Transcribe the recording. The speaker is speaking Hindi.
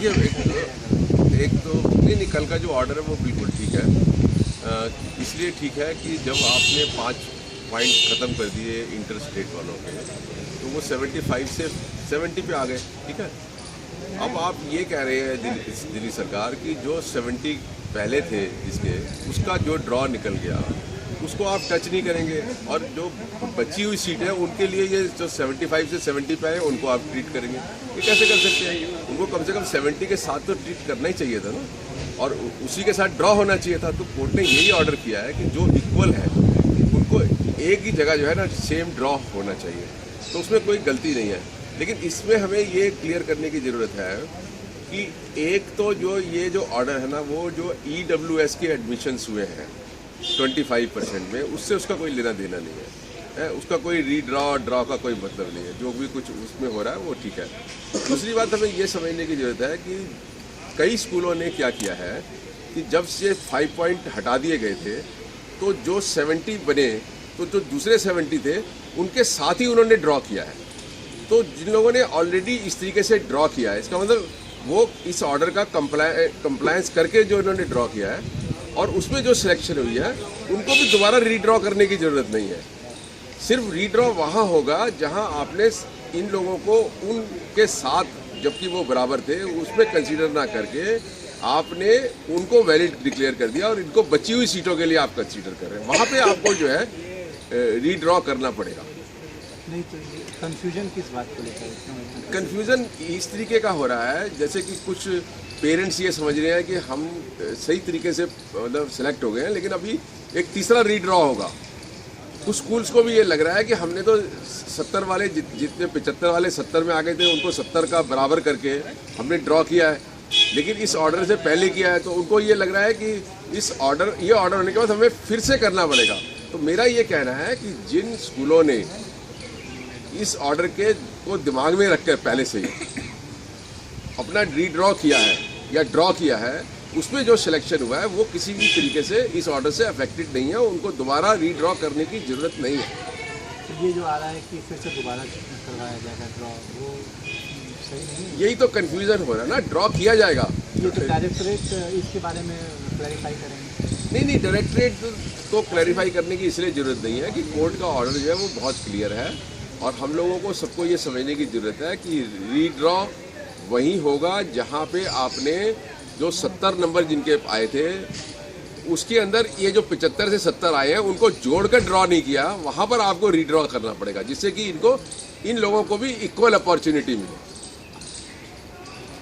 देखिए एक तो नहीं, कल का जो ऑर्डर है वो बिल्कुल ठीक है। इसलिए ठीक है कि जब आपने 5 पॉइंट ख़त्म कर दिए इंटर स्टेट वालों के, तो वो 75 से 70 पे आ गए, ठीक है। अब आप ये कह रहे हैं दिल्ली सरकार की जो 70 पहले थे जिसके, उसका जो ड्रॉ निकल गया उसको आप टच नहीं करेंगे, और जो बची हुई सीट है उनके लिए ये जो 75 से 70 पे आए उनको आप ट्रीट करेंगे। ये कैसे कर सकते हैं? उनको कम से कम 70 के साथ तो ट्रीट करना ही चाहिए था ना, और उसी के साथ ड्रॉ होना चाहिए था। तो कोर्ट ने यही ऑर्डर किया है कि जो इक्वल है उनको एक ही जगह जो है ना सेम ड्रॉ होना चाहिए, तो उसमें कोई गलती नहीं है। लेकिन इसमें हमें ये क्लियर करने की ज़रूरत है कि एक तो जो ये जो ऑर्डर है ना, वो जो EWS के एडमिशन्स हुए हैं 25% में, उससे उसका कोई लेना देना नहीं है, उसका कोई ड्रॉ का कोई मतलब नहीं है। जो भी कुछ उसमें हो रहा है वो ठीक है। दूसरी बात हमें ये समझने की ज़रूरत है कि कई स्कूलों ने क्या किया है कि जब से 5 पॉइंट हटा दिए गए थे, तो जो 70 बने, तो जो दूसरे 70 थे उनके साथ ही उन्होंने ड्रॉ किया है। तो जिन लोगों ने ऑलरेडी इस तरीके से ड्रॉ किया है, इसका मतलब वो इस ऑर्डर का कंप्लायंस करके जो इन्होंने ड्रॉ किया है, और उसमें जो सिलेक्शन हुई है उनको भी दोबारा रीड्रॉ करने की ज़रूरत नहीं है। सिर्फ रीड्रॉ वहाँ होगा जहाँ आपने इन लोगों को उनके साथ, जबकि वो बराबर थे, उसमें कंसीडर ना करके आपने उनको वैलिड डिक्लेयर कर दिया, और इनको बची हुई सीटों के लिए आप कंसीडर कर रहे हैं। वहाँ पे आपको जो है रीड्रॉ करना पड़ेगा। नहीं तो कंफ्यूजन किस बात को लेकर? कंफ्यूजन इस तरीके का हो रहा है जैसे कि कुछ पेरेंट्स ये समझ रहे हैं कि हम सही तरीके से मतलब सेलेक्ट हो गए हैं, लेकिन अभी एक तीसरा रीड्रॉ होगा। कुछ स्कूल्स को भी ये लग रहा है कि हमने तो 70 वाले जितने 75 वाले 70 में आ गए थे, उनको 70 का बराबर करके हमने ड्रॉ किया है, लेकिन इस ऑर्डर से पहले किया है। तो उनको ये लग रहा है कि ये ऑर्डर होने के बाद हमें फिर से करना पड़ेगा। तो मेरा ये कहना है कि जिन स्कूलों ने इस ऑर्डर के को दिमाग में रखकर पहले से ही अपना रीड्रॉ किया है या ड्रॉ किया है, उसमें जो सिलेक्शन हुआ है वो किसी भी तरीके से इस ऑर्डर से अफेक्टेड नहीं है, उनको दोबारा रीड्रॉ करने की ज़रूरत नहीं है। तो ये जो आ रहा है कि फिर से दोबारा करवाया जाएगा ड्रॉ, वो सही नहीं है। यही तो कन्फ्यूज़न हो रहा है ना, ड्रॉ किया जाएगा। ये तो डायरेक्टरेट इसके बारे में क्लैरिफाई करेंगे। नहीं, डायरेक्टरेट को क्लैरिफाई करने की इसलिए ज़रूरत नहीं है कि कोर्ट का ऑर्डर जो है वो बहुत क्लियर है, और हम लोगों को सबको ये समझने की ज़रूरत है कि रीड्रॉ वहीं होगा जहाँ पे आपने जो 70 नंबर जिनके आए थे उसके अंदर ये जो 75 से 70 आए हैं उनको जोड़कर ड्रॉ नहीं किया, वहाँ पर आपको रीड्रॉ करना पड़ेगा, जिससे कि इन लोगों को भी इक्वल अपॉर्चुनिटी मिले।